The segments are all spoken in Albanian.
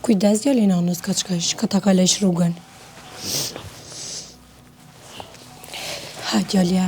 Kujdes djali nanës ka qëkash, ka ta kalesh rrugën. Ha djalja.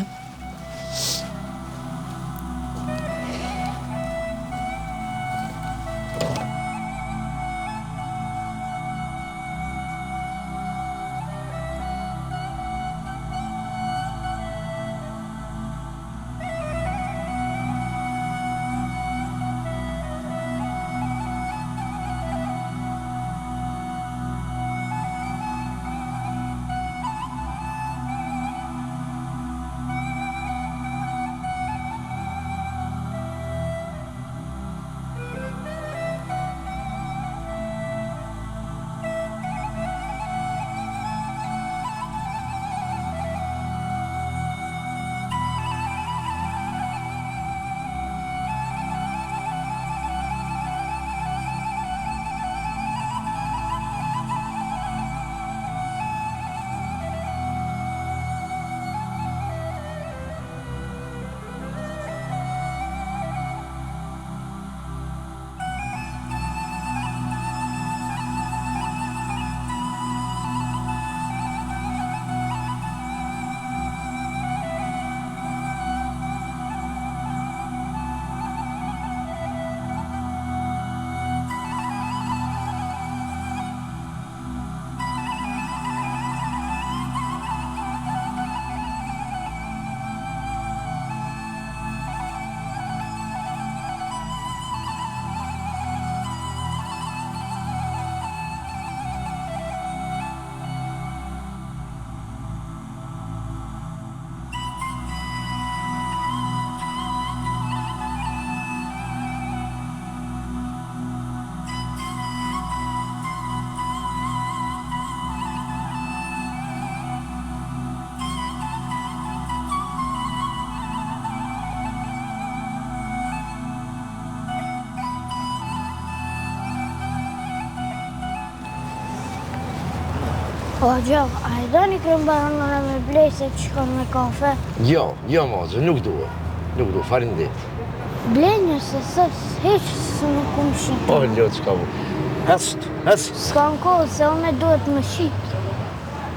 O, Gjo, a i do një kërën baronëra me blej se të shkon me kafe? Jo, Mazë, nuk duhe. Nuk duhe, farindet. Blej njëse sës, heqë së nuk kumë shqitë. O, Ljo, qka bu. Hesë. S'ka në kohë se one duhet me shqitë.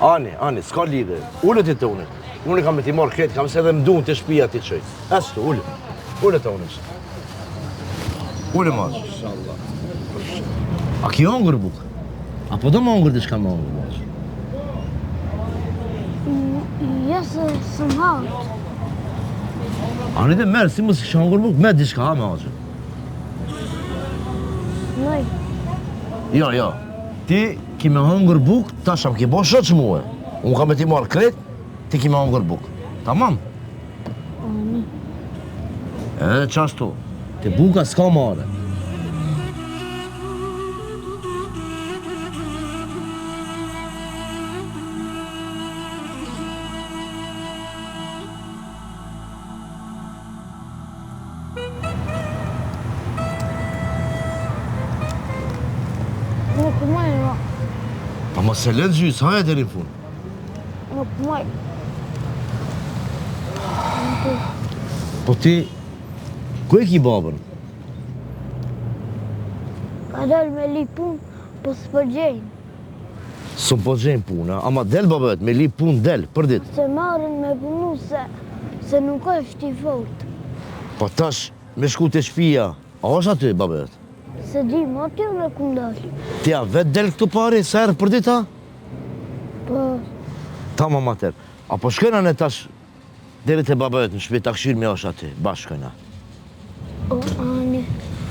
Ani, s'ka lidhe. Ullët i të unë. Unë kam e ti marrë kretë, kam se edhe më duhen të shpia ti qëj. Hesë të, ullët. Ullët të unë. Ullë, Mazë. A ki hangër bukë? Apo do më hangër të shka më hangër, Mazë? Ja se së më haut. Ani dhe merë, si më si hangër bukë, me di shka ha, Mazë. Nëj. Jo. Ti ki me hangër bukë, ta sham ki bo shoqë muhe. Unë kam e ti marrë kretë, ti ki me hangër bukë. Tamam? Ani. Edhe qashtu, ti buka s'ka mare. Nuk mëj, no. Pa ma se letë gjysë, haja deri në fund. Nuk mëj. Po ti, ku e ki babën? Ka dalë me li pun, po s'përgjejnë. Së po gjenë puna, ama del babet, me li pun del, për dit. Se marrin me punu se nuk është i fort. Po tash, me shku të shpia, a është aty babet? Se di, ma ty në kum dalë. Ti a vet del këtu pari, sa herë për dit, ha? Po, Ta ma mater, apo shkojna ne tash, deri te babet në shpi takshir me është aty, bashkojna. o, Ani.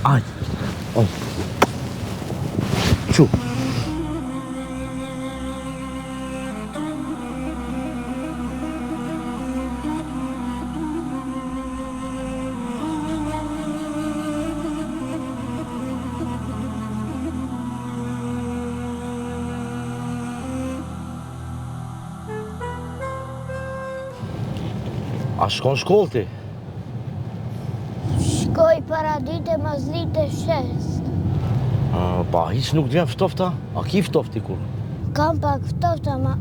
Ajde, o. Qu. A shkon shkollë ti? Shkoj para dite, mas dite shest. Pa, hiq nuk t'vjen ftofta? A ki ftofti kur? Kam pak ftofta, ma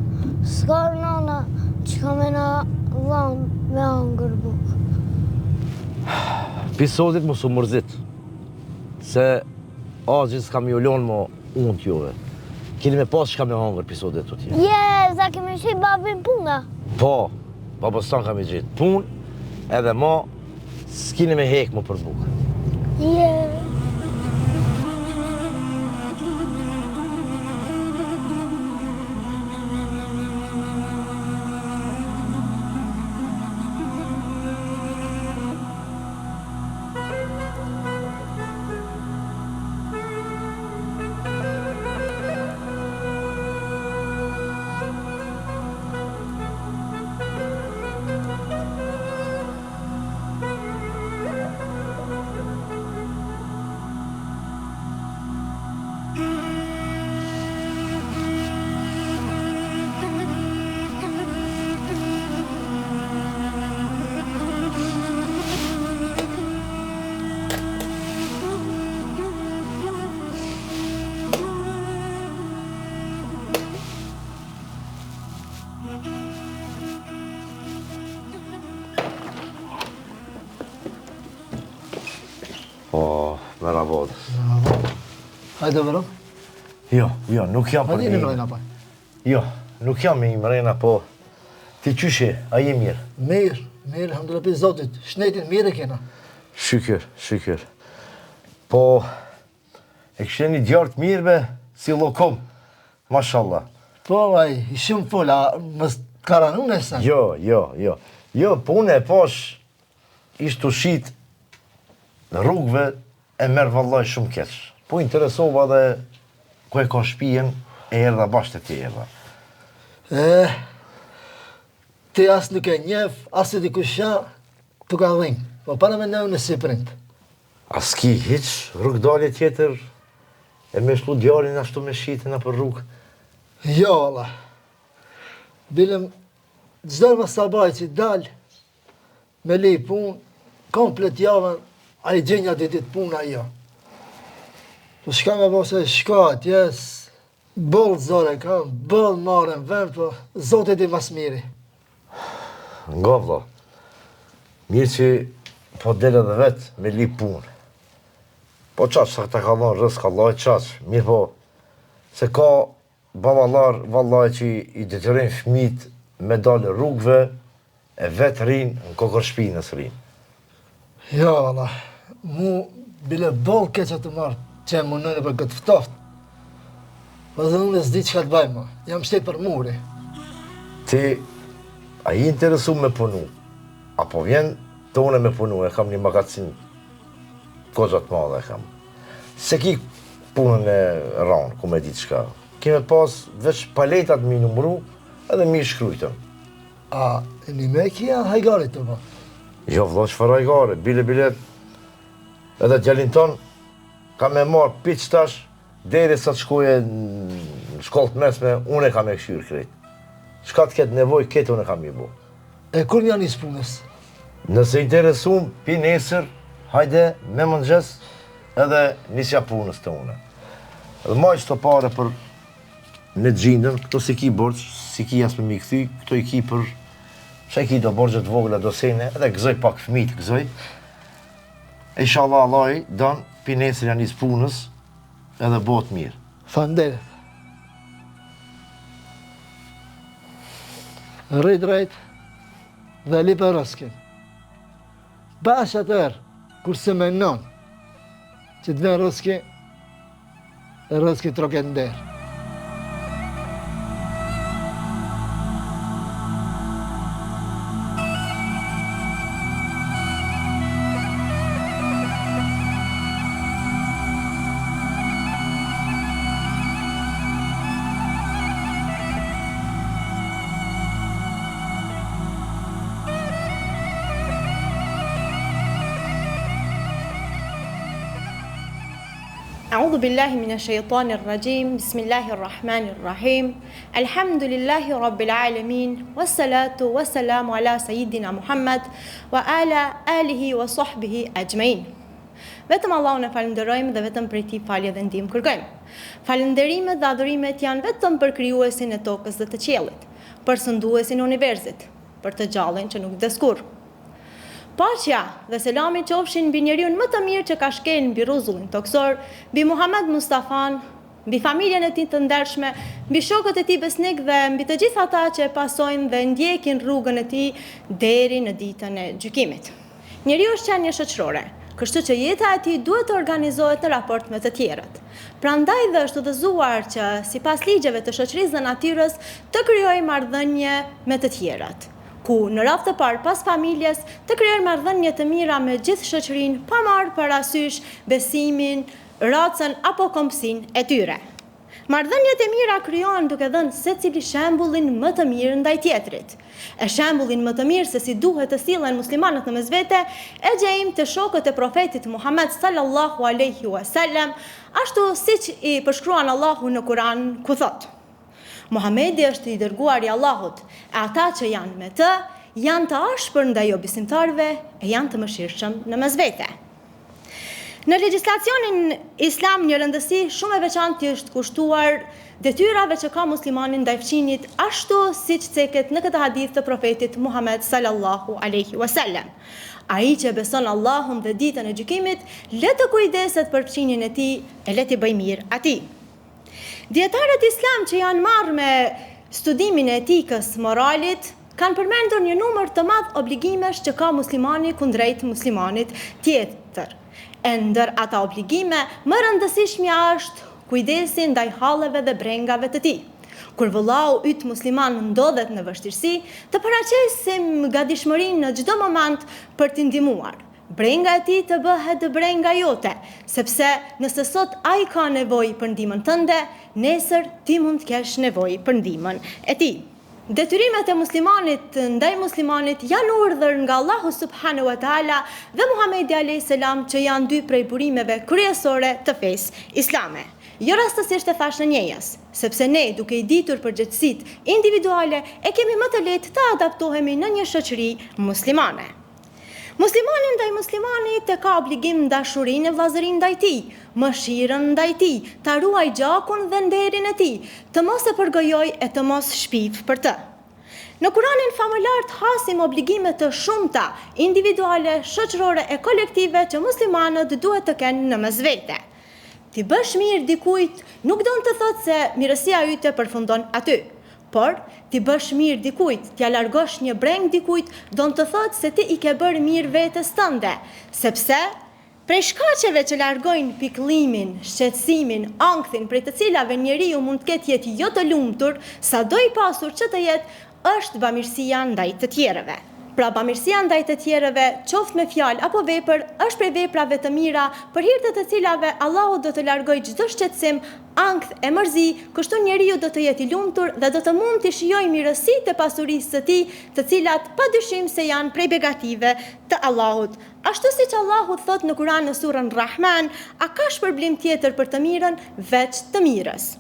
s'ka nona që ka me na dhanë me hangër bukë. Pisodit mos u mërzit. Se Agji s'kam ju lonë mo unë t'jove. Keni me pas çka me hangër episodet të tjera. Za kemi shi babin puna. Po, babës tanë kam i gjetë punë, edhe ma, s'kini me hekë më për bukë. Po, merhaba. Hajde vërëm? Jo, nuk jam për Hajde një. në mrejna pa. Jo, nuk jam me i mrejna, po ti qyshe, a je mirë? Mirë, alhamdulillah për Zotit. Shnetin mirë e kena. Shykër. Po, e kështë një djartë mirë be, si lokom, mashallah. Po, vaj, i shumë fola, mës karanun e sa. Jo, po unë e pash, ishtë të shqitë në rrugëve e merë vallaj shumë keq. Po interesova dhe ku e ka shpijen e erdha bashkë të ti erdha. Ti asë nuk e njef, asë di kusha, të ka dhimë. Po para me nëve në si prind. A s'ki hiq rrugdalje tjetër e me shlu djarin ashtu me shqitin për rrugë? Jo, Allah. Bilem, gjdoj më sabaj që dalë, me lej punë, komplet javën, a i gjenja ditit puna jo. Po shka me bose shkat, jes, bëllë zore kam, bëllë marën vend, po Zotit i mas miri. Nga vla, mirë që po dele dhe vetë me li punë. Po qaqë, sa të ka dhonë rësë ka laj qaqë, mirë po, se ka babalar, vallaj që i detyrin fmit me dalë rrugëve, e vetë rinë në kokër shpinës rinë. Jo, Allah, mu bile bol keqa të marë që e munën e për këtë ftoft. Po dhe unë e s'di që ka të bajma, jam shtetë për muri. Ti, a i interesu me punu, apo vjen të une me punu, e kam një magazin kozat madhe e kam. Se ki punën e ranë, ku me ditë shka. Kime pas veç paletat mi numru, edhe mi shkrujtën. A, një me kia hajgarit të ba? Jo, vlo, qëfar hajgare, bile, edhe djalin ton, ka me marë piç tash, deri sa të shkoje në shkollë të mesme, unë e kam e këshyrë krejt. Shka të ketë nevoj, ketë unë e kam i bo. E kur një njës punës? Nëse interesum, pi nesër, hajde, me mëngjes, edhe nisja punës të une. Edhe maj që të pare për në gjindën, këto si ki borç, si ki jasë me mi këthy, këto i ki për, që i ki do borgjët vogla, do sene, edhe gëzoj pak fëmijë gëzoj. E inshallah Allah i dan, pi nesër janë njës punës, edhe botë mirë. Fandelet. Rrit drejt dhe li për rëskin. Bash atër, kur se menon që të ven rëski, rëski troket nderë. أعوذ بالله من الشيطان الرجيم بسم الله الرحمن الرحيم الحمد لله رب العالمين والصلاة والسلام على سيدنا محمد وعلى آله وصحبه أجمعين. Vetëm Allahun e falenderojmë dhe vetëm prej tij falje dhe ndihmë kërkojmë. Falënderimet dhe adhurimet janë vetëm për krijuesin e tokës dhe të qiellit, për sunduesin e universit, për të gjallën që nuk vdes kurrë. Paqja dhe selami qofshin mbi njeriu më të mirë që ka shkel mbi rrezullin toksor, mbi Muhammed Mustafan mbi familjen e tij të ndershme, mbi shokët e tij besnik dhe mbi të gjithë ata që e pasojnë dhe ndjekin rrugën e tij deri në ditën e gjykimit. Njeriu është qenie shoqërore, kështu që jeta e tij duhet të organizohet në raport me të tjerët. Prandaj dhe është udhëzuar që sipas ligjeve të shoqërisë dhe natyrës të krijojë marrëdhënie me të tjerët, ku në radhë të parë pas familjes të krijojë marrëdhënie të mira me gjithë shoqërinë pa marrë parasysh besimin, racën apo kombësinë e tyre. Marrëdhëniet e mira krijohen duke dhënë secili shembullin më të mirë ndaj tjetrit. E shembullin më të mirë se si duhet të sillen muslimanët në mesvete e gjejmë të shokët e profetit Muhammed sallallahu alaihi wasallam, ashtu siç i përshkruan Allahu në Kur'an ku thotë: Muhamedi është i dërguari i Allahut, e ata që janë me të janë të ashpër ndaj jo besimtarëve e janë të mëshirshëm në mesvete. Në legjislacionin islam një rëndësi shumë e veçantë është kushtuar detyrave që ka muslimani ndaj fëmijët, ashtu siç ceket në këtë hadith të profetit Muhammed sallallahu alaihi wasallam. Ai që beson Allahun dhe ditën e gjykimit, le të kujdeset për fëmijën e tij e le t'i bëjë mirë atij. Dietarët islam që janë marrë me studimin e etikës moralit kanë përmendur një numër të madh obligimesh që ka muslimani kundrejt muslimanit tjetër. E ndër ata obligime, më rëndësishmja është kujdesi ndaj halleve dhe brengave të tij. Kur vëllau yt musliman ndodhet në vështirësi, të paraqesim gatishmërinë në çdo moment për t'i ndihmuar. Brenga e tij të bëhet brenga jote, sepse nëse sot ai ka nevojë për ndihmën tënde, nesër ti mund të kesh nevojë për ndihmën e tij. Detyrimet e muslimanit ndaj muslimanit janë urdhër nga Allahu subhanahu wa taala dhe Muhamedi alayhis salam, që janë dy prej burimeve kryesore të fesë islame. Jo rastësisht e thash në njëjas, sepse ne duke i ditur përgjegjësitë individuale e kemi më të lehtë të adaptohemi në një shoqëri muslimane. Muslimani ndaj muslimanit e ka obligim dashurinë e vllazërinë ndaj tij, mëshirën ndaj tij, ta ruaj gjakun dhe nderin e tij, të mos e përgojoj e të mos shpif për të. Në Kur'anin famëlar hasim obligime të shumta, individuale, shoqërore e kolektive që muslimanët duhet të kenë në mesvete. Ti bësh mirë dikujt nuk do të thotë se mirësia yte përfundon aty. Por, ti bësh mirë dikujt, t'ja largosh një breng dikujt, do të thotë se ti i ke bërë mirë vetes tënde, sepse prej shkaqeve që largojnë pikëllimin, shqetësimin, ankthin, prej të cilave njeriu mund të ketë jetë jo të lumtur, sado i pasur që të jetë, është bamirësia ndaj të tjerëve. Pra bamirësia ndaj të tjerëve, qoftë me fjalë apo vepër, është prej veprave të mira, për hir të të cilave Allahu do të largojë çdo shqetësim, ankth e mërzi, kështu njeriu do të jetë i lumtur dhe do të mund të shijojë mirësitë e pasurisë së tij, të cilat padyshim se janë prej begative të Allahut. Ashtu siç Allahu thot në Kur'an në surën Rahman, a ka shpërblim tjetër për të mirën veç të mirës?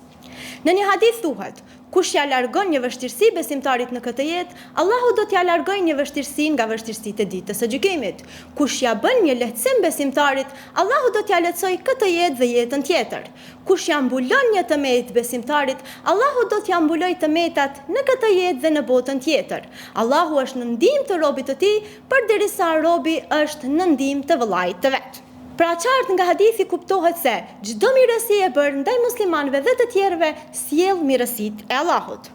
Në një hadith thuhet: kush ja largon një vështirësi besimtarit në këtë jetë, Allahu do t'ja largojë një vështirësi nga vështirësitë e ditës së gjykimit. Kush ja bën një lehtësim besimtarit, Allahu do t'ja lehtësojë këtë jetë dhe jetën tjetër. Kush ja mbulon një tëmet besimtarit, Allahu do t'ja mbulojë tëmetat në këtë jetë dhe në botën tjetër. Allahu është në ndihmë të robit të tij, përderisa robi është në ndihmë të vëllait të vet. Pra qartë nga hadithi kuptohet se çdo mirësi e bërë ndaj muslimanëve dhe të tjerëve sjell mirësitë e Allahut.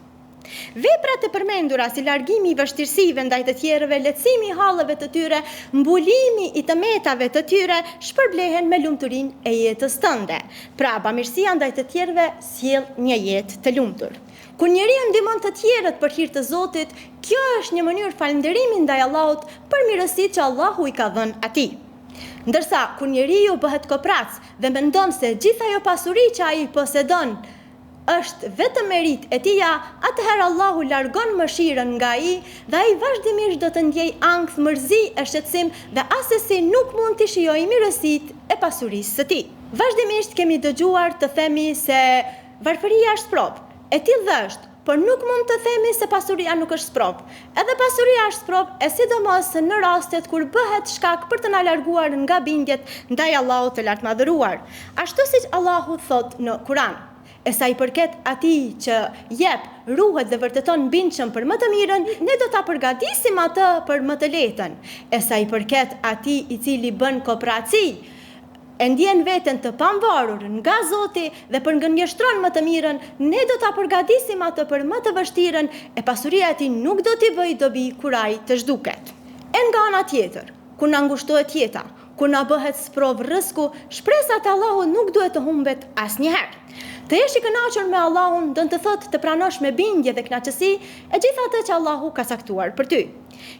Veprat e përmendura si largimi i vështirësive ndaj të tjerëve, lehtësimi i halleve të tyre, mbulimi i tëmetave të tyre shpërblehen me lumturinë e jetës tënde. Pra bamirësia ndaj të tjerëve sjell një jetë të lumtur. Kur njeriu ndihmon të tjerët për hir të Zotit, kjo është një mënyrë falënderimi ndaj Allahut për mirësitë që Allahu i ka dhënë atij. Ndërsa, kur njeriu bëhet koprac dhe mendon se gjithë ajo pasuri që ai posedon është vetëm merit e tij, atëherë Allahu largon mëshirën nga ai dhe ai vazhdimisht do të ndjej ankth, mërzi e shqetësim dhe asesi nuk mund të shijojë mirësitë e pasurisë së tij. Vazhdimisht kemi dëgjuar të themi se varfëria është sprop. E tillë është, por nuk mund të themi se pasuria nuk është sprop. Edhe pasuria është sprop, e sidomos në rastet kur bëhet shkak për të na larguar nga bindjet ndaj Allahut të lartmadhëruar. Ashtu siç Allahu thot në Kur'an: e sa i përket atij që jep, ruhet dhe vërteton bindshëm për më të mirën, ne do ta përgatisim atë për më të lehtën. E sa i përket atij i cili bën kooperaci, e ndjen veten të pamvarur nga Zoti dhe përgënjeshtron më të mirën, ne do ta përgatisim atë për më të vështirën e pasuria e tij nuk do t'i bëj dobi kur ai të zhduket. E nga ana tjetër, kur na ngushtohet jeta, kur na bëhet sprov rrezku, shpresat e Allahut nuk duhet të humbet asnjëherë. Të jesh i kënaqur me Allahun do të thotë të pranosh me bindje dhe kënaqësi e gjithë atë që Allahu ka caktuar për ty.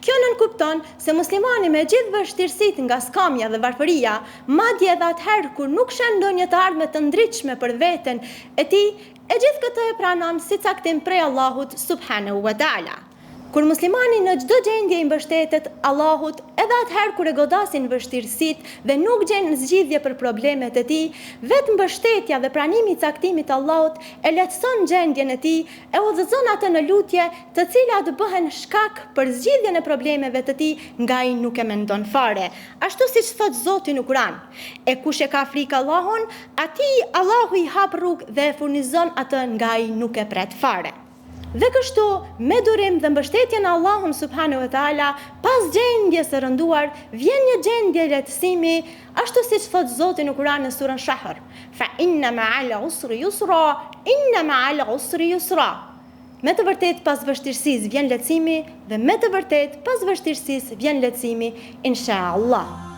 Kjo nënkupton se muslimani me gjithë vështirësitë nga skamja dhe varfëria, madje edhe atëherë kur nuk shën ndonjë të ardhme të ndritshme për veten e tij, e gjithë këtë e pranon si caktim prej Allahut subhanahu wa taala. Kur muslimani në çdo gjendje i mbështetet Allahut, edhe atëherë kur e godasin vështirësitë dhe nuk gjen zgjidhje për problemet e tij, vetë mbështetja dhe pranimi i caktimit të Allahut e lehtëson gjendjen e tij, e udhëzon atë në lutje, të cilat bëhen shkak për zgjidhjen e problemeve të tij nga ai nuk e mendon fare. Ashtu siç thot Zoti në Kur'an, e kush e ka frikë Allahun, atij Allahu i hap rrugë dhe e furnizon atë nga ai nuk e pret fare. Dhe kështu, me durim dhe mbështetjen e Allahun subhanahu wa taala, pas gjendjes së rënduar, vjen një gjendje lehtësimi, ashtu siç thot Zoti në Kur'an në surën Shahr. Fa inna ma'al usri yusra, inna ma'al usri yusra. Me të vërtet pas vështirësisë vjen lehtësimi dhe me të vërtet pas vështirësisë vjen lehtësimi, inshallah.